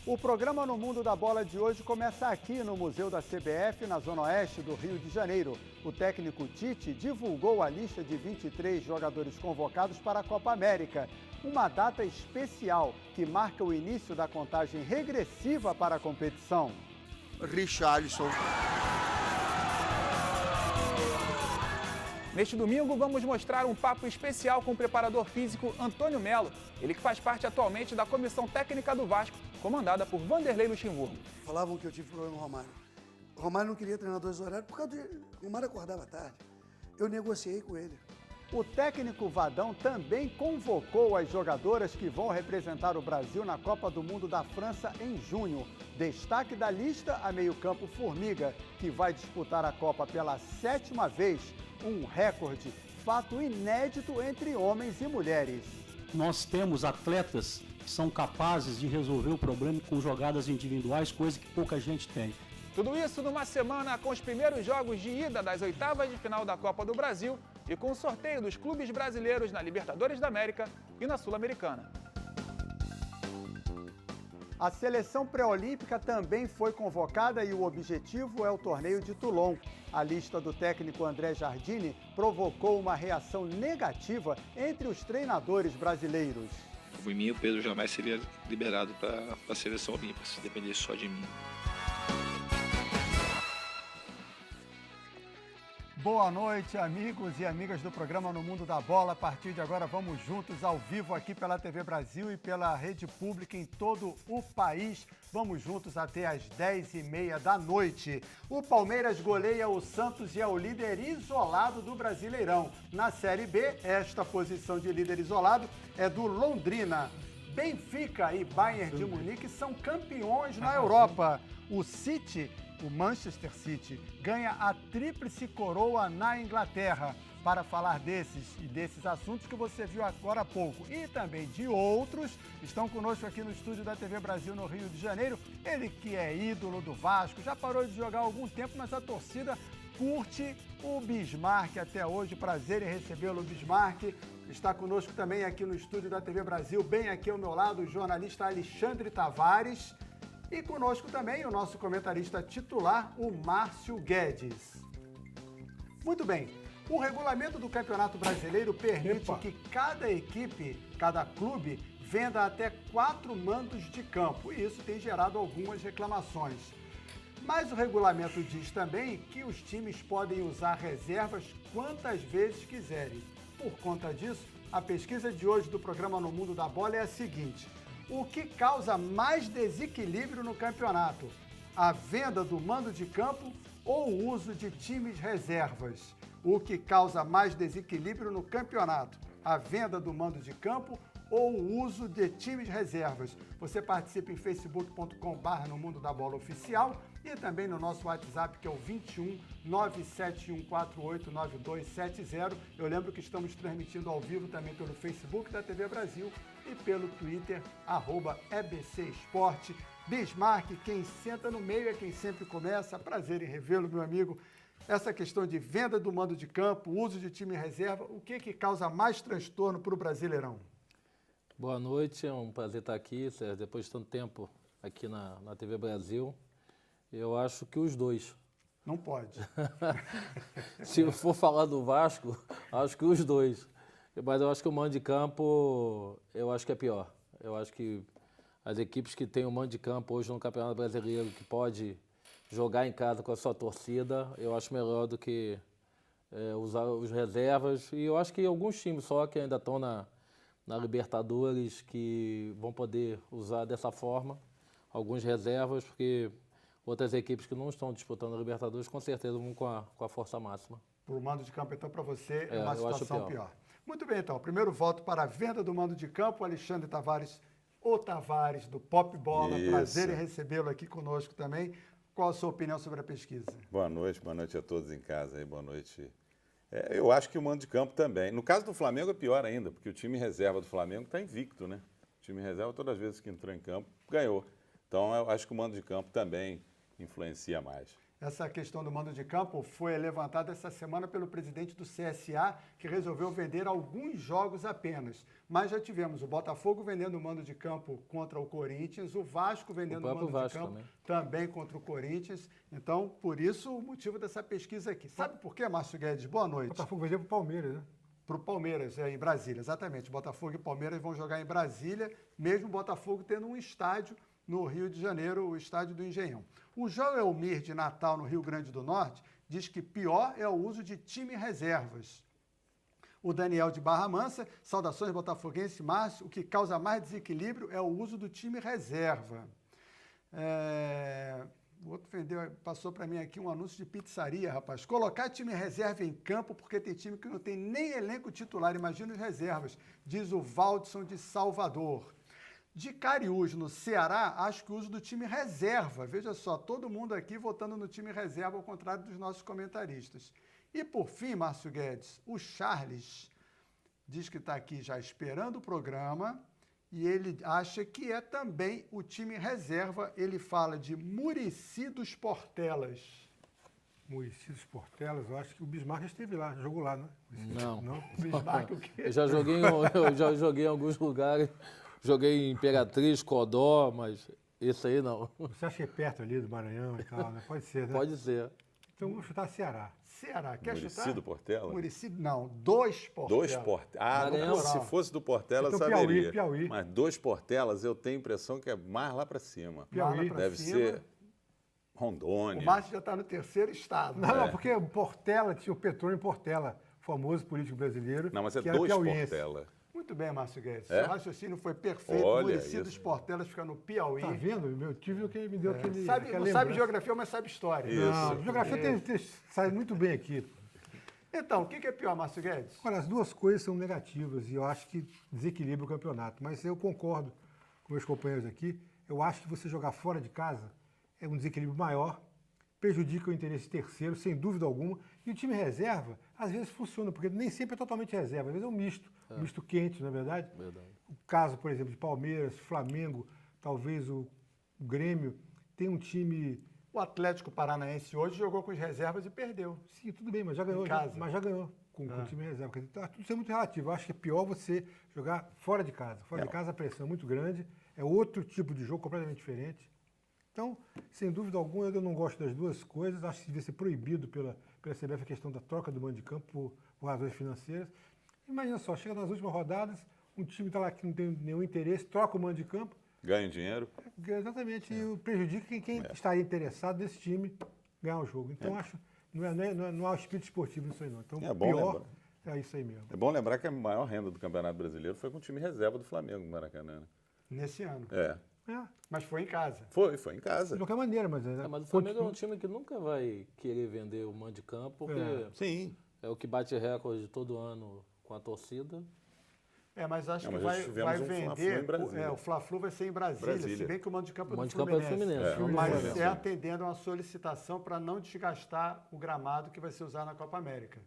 O programa No Mundo da Bola de hoje começa aqui no Museu da CBF, na Zona Oeste do Rio de Janeiro. O técnico Tite divulgou a lista de 23 jogadores convocados para a Copa América. Uma data especial que marca o início da contagem regressiva para a competição. Richarlison. Neste domingo, vamos mostrar um papo especial com o preparador físico Antônio Melo. Ele que faz parte atualmente da comissão técnica do Vasco, comandada por Vanderlei Luxemburgo. Falavam que eu tive problema com o Romário. O Romário não queria treinar 2 horários por causa de... O Romário acordava tarde. Eu negociei com ele. O técnico Vadão também convocou as jogadoras que vão representar o Brasil na Copa do Mundo da França em junho. Destaque da lista, a meio-campo Formiga, que vai disputar a Copa pela 7ª vez. Um recorde, fato inédito entre homens e mulheres. Nós temos atletas que são capazes de resolver o problema com jogadas individuais, coisa que pouca gente tem. Tudo isso numa semana com os primeiros jogos de ida das oitavas de final da Copa do Brasil e com o sorteio dos clubes brasileiros na Libertadores da América e na Sul-Americana. A seleção pré-olímpica também foi convocada e o objetivo é o torneio de Toulon. A lista do técnico André Jardine provocou uma reação negativa entre os treinadores brasileiros. Por mim, o Pedro jamais seria liberado para a seleção olímpica, se dependesse só de mim. Boa noite, amigos e amigas do programa No Mundo da Bola. A partir de agora, vamos juntos ao vivo aqui pela TV Brasil e pela rede pública em todo o país. Vamos juntos até às 10h30 da noite. O Palmeiras goleia o Santos e é o líder isolado do Brasileirão. Na Série B, esta posição de líder isolado é do Londrina. Benfica e Bayern de Munique são campeões na Europa. O City, o Manchester City, ganha a tríplice coroa na Inglaterra. Para falar desses assuntos que você viu agora há pouco e também de outros, estão conosco aqui no estúdio da TV Brasil no Rio de Janeiro. Ele que é ídolo do Vasco, já parou de jogar há algum tempo, mas a torcida curte o Bismarck até hoje. Prazer em recebê-lo, Bismarck. Está conosco também aqui no estúdio da TV Brasil, bem aqui ao meu lado, o jornalista Alexandre Tavares. E conosco também o nosso comentarista titular, o Márcio Guedes. Muito bem, o regulamento do Campeonato Brasileiro permite que cada equipe, cada clube, venda até 4 mandos de campo. E isso tem gerado algumas reclamações. Mas o regulamento diz também que os times podem usar reservas quantas vezes quiserem. Por conta disso, a pesquisa de hoje do programa No Mundo da Bola é a seguinte: o que causa mais desequilíbrio no campeonato? A venda do mando de campo ou o uso de times reservas? O que causa mais desequilíbrio no campeonato? A venda do mando de campo ou o uso de times reservas? Você participa em facebook.com/, No Mundo da Bola Oficial, e também no nosso WhatsApp, que é o 21 97148 9270. Eu lembro que estamos transmitindo ao vivo também pelo Facebook da TV Brasil e pelo Twitter, @EBC Esporte. Bismarck, quem senta no meio é quem sempre começa. Prazer em revê-lo, meu amigo. Essa questão de venda do mando de campo, uso de time reserva, o que causa mais transtorno para o Brasileirão? Boa noite, é um prazer estar aqui, Sérgio, depois de tanto tempo aqui na TV Brasil. Eu acho que os dois. Não pode. Se eu for falar do Vasco, acho que os dois. Mas eu acho que o mando de campo, eu acho que é pior. Eu acho que as equipes que têm o mando de campo hoje no Campeonato Brasileiro, que pode jogar em casa com a sua torcida, eu acho melhor do que usar os reservas. E eu acho que alguns times só que ainda estão na Libertadores que vão poder usar dessa forma, alguns reservas, porque outras equipes que não estão disputando a Libertadores com certeza vão com a força máxima. Para o mando de campo, então, para você é uma eu acho situação pior. Muito bem, então. Primeiro voto para a venda do mando de campo, Alexandre Tavares, o Tavares do Pop Bola. Isso. Prazer em recebê-lo aqui conosco também. Qual a sua opinião sobre a pesquisa? Boa noite a todos em casa aí, boa noite. Eu acho que o mando de campo também. No caso do Flamengo é pior ainda, porque o time reserva do Flamengo está invicto, né? O time reserva, todas as vezes que entrou em campo, ganhou. Então eu acho que o mando de campo também influencia mais. Essa questão do mando de campo foi levantada essa semana pelo presidente do CSA, que resolveu vender alguns jogos apenas. Mas já tivemos o Botafogo vendendo o mando de campo contra o Corinthians, o Vasco vendendo o mando de campo também contra o Corinthians. Então, por isso, o motivo dessa pesquisa aqui. Sabe por quê, Márcio Guedes? Boa noite. O Botafogo vendeu para o Palmeiras, né? Para o Palmeiras, em Brasília, exatamente. Botafogo e Palmeiras vão jogar em Brasília, mesmo o Botafogo tendo um estádio no Rio de Janeiro, o estádio do Engenhão. O João Elmir, de Natal, no Rio Grande do Norte, diz que pior é o uso de time reservas. O Daniel de Barra Mansa, saudações botafoguense, Márcio, o que causa mais desequilíbrio é o uso do time reserva. O outro passou para mim aqui um anúncio de pizzaria, rapaz. Colocar time reserva em campo, porque tem time que não tem nem elenco titular, imagina os reservas, diz o Valdson de Salvador. De Cariús, no Ceará, acho que o uso do time reserva. Veja só, todo mundo aqui votando no time reserva, ao contrário dos nossos comentaristas. E por fim, Márcio Guedes, o Charles diz que está aqui já esperando o programa e ele acha que é também o time reserva. Ele fala de Muricy dos Portelas. Muricy dos Portelas, eu acho que o Bismarck esteve lá, jogou lá, né? Não. Bismarck, o quê? Eu já joguei em alguns lugares. Joguei em Imperatriz, Codó, mas esse aí não. Você acha que é perto ali do Maranhão e tal, né? Pode ser, né? Pode ser. Então vamos chutar Ceará. Ceará, quer Muricy chutar? do Portela? Muricy, não, dos Portelas. Dois Portelas. Maranhão. Se fosse do Portela, eu Então, saberia. Piauí. Mas dois Portelas, eu tenho a impressão que é mais lá para cima. Piauí. Deve ser Rondônia. O Márcio já está no terceiro estado. Não, porque o Portela tinha o Petrônio Portela, famoso político brasileiro. Não, mas é que era dois piauiense. Portela. Muito bem, Márcio Guedes. É? Seu raciocínio foi perfeito. Olha Muricy isso. dos Portelas fica no Piauí. Tá vendo? Meu tio que me deu aquele. Não sabe lembrança. geografia, mas sabe história. Isso. Não, geografia sai muito bem aqui. Então, o que é pior, Márcio Guedes? Olha, as duas coisas são negativas e eu acho que desequilibra o campeonato. Mas eu concordo com meus companheiros aqui. Eu acho que você jogar fora de casa é um desequilíbrio maior, prejudica o interesse terceiro, sem dúvida alguma. E o time reserva, às vezes funciona, porque nem sempre é totalmente reserva, às vezes é um misto. Um misto quente, não é verdade? Verdade. O caso, por exemplo, de Palmeiras, Flamengo, talvez o Grêmio, tem um time... O Atlético Paranaense hoje jogou com as reservas e perdeu. Sim, tudo bem, mas já ganhou. Em casa. Mas já ganhou com o time reserva. Então, tudo isso é muito relativo. Eu acho que é pior você jogar fora de casa. Fora de casa a pressão é muito grande, é outro tipo de jogo completamente diferente. Então, sem dúvida alguma, eu não gosto das duas coisas. Acho que devia ser proibido pela CBF a questão da troca do mando de campo por razões financeiras. Imagina só, chega nas últimas rodadas, um time está lá que não tem nenhum interesse, troca o mando de campo. Ganha dinheiro. Exatamente, e prejudica quem estaria interessado nesse time ganhar o jogo. Então, acho não há espírito esportivo nisso aí, não. Então, É bom pior lembrar. é isso aí mesmo. É bom lembrar que a maior renda do Campeonato Brasileiro foi com o time reserva do Flamengo no Maracanã. Né? Nesse ano. É. Mas foi em casa. Foi em casa. De qualquer maneira, mas... Mas o Flamengo é um time que nunca vai querer vender o mando de campo, porque Sim. é o que bate recorde todo ano com a torcida. Mas acho que mas vai tivemos um Fla-Flu vender. em Brasília. O Fla-Flu vai ser em Brasília, se bem que o mando de campo é do Fluminense. Fluminense. É, Mas é atendendo a uma solicitação para não desgastar o gramado que vai ser usado na Copa América.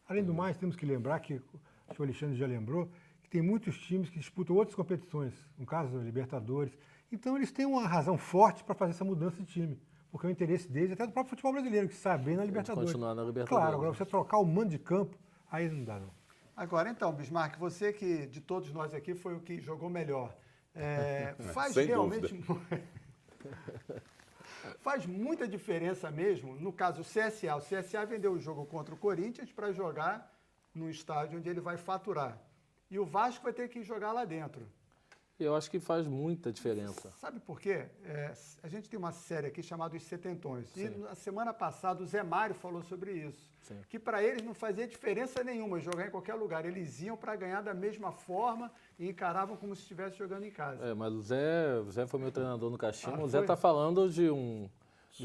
Além do mais, temos que lembrar que, acho que o Alexandre já lembrou, que tem muitos times que disputam outras competições, no caso da Libertadores. Então, eles têm uma razão forte para fazer essa mudança de time, porque é o interesse deles, até do próprio futebol brasileiro, que sabe bem na Libertadores. Continuar na Libertadores. Claro, agora você trocar o mando de campo, aí não dá, não. Agora, então, Bismarck, você que de todos nós aqui foi o que jogou melhor, faz Sem realmente... Faz muita diferença mesmo, no caso o CSA vendeu o jogo contra o Corinthians para jogar no estádio onde ele vai faturar. E o Vasco vai ter que jogar lá dentro. Eu acho que faz muita diferença. Sabe por quê? A gente tem uma série aqui chamada Os Setentões. Sim. E na semana passada o Zé Mário falou sobre isso. Sim. Que para eles não fazia diferença nenhuma jogar em qualquer lugar. Eles iam para ganhar da mesma forma e encaravam como se estivesse jogando em casa. Mas o Zé foi meu treinador no Caxima. O Zé está falando de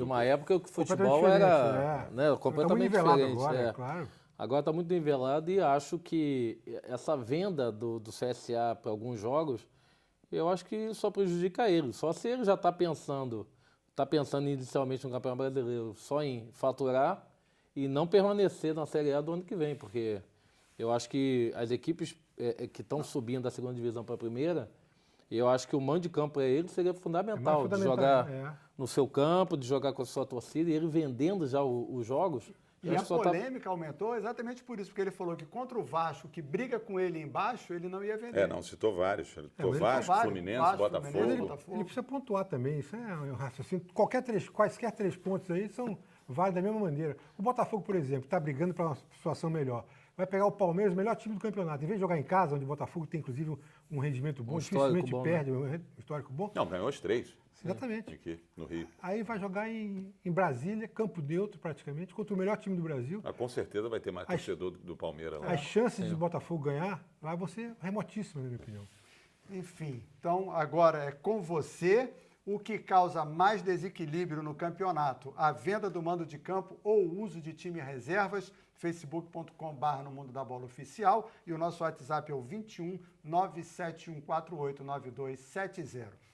uma época que o futebol era completamente diferente. Agora, claro. Agora está muito nivelado e acho que essa venda do CSA para alguns jogos, eu acho que só prejudica ele. Só se ele já está pensando inicialmente no Campeonato Brasileiro só em faturar e não permanecer na Série A do ano que vem, porque eu acho que as equipes que estão subindo da segunda divisão para a primeira, E eu acho que o mando de campo para ele seria fundamental, de jogar no seu campo, de jogar com a sua torcida, e ele vendendo já os jogos. E a polêmica aumentou exatamente por isso, porque ele falou que contra o Vasco, que briga com ele embaixo, ele não ia vender. Não, citou vários. Citou Vasco, Fluminense, Botafogo. Ele precisa pontuar também, isso é um raciocínio. Quaisquer 3 pontos aí são válidos da mesma maneira. O Botafogo, por exemplo, está brigando para uma situação melhor. Vai pegar o Palmeiras, o melhor time do campeonato. Em vez de jogar em casa, onde o Botafogo tem, inclusive, um rendimento bom, dificilmente perde, um histórico bom. Não, ganhou os 3. Exatamente. Aqui, no Rio. Aí vai jogar em Brasília, campo neutro praticamente, contra o melhor time do Brasil. Mas com certeza vai ter mais torcedor do Palmeiras lá. As chances do Botafogo ganhar lá vão ser remotíssimas, na minha opinião. Enfim, então agora é com você. O que causa mais desequilíbrio no campeonato? A venda do mando de campo ou o uso de time reservas? facebook.com/, no Mundo da Bola Oficial. E o nosso WhatsApp é o 21 971489270.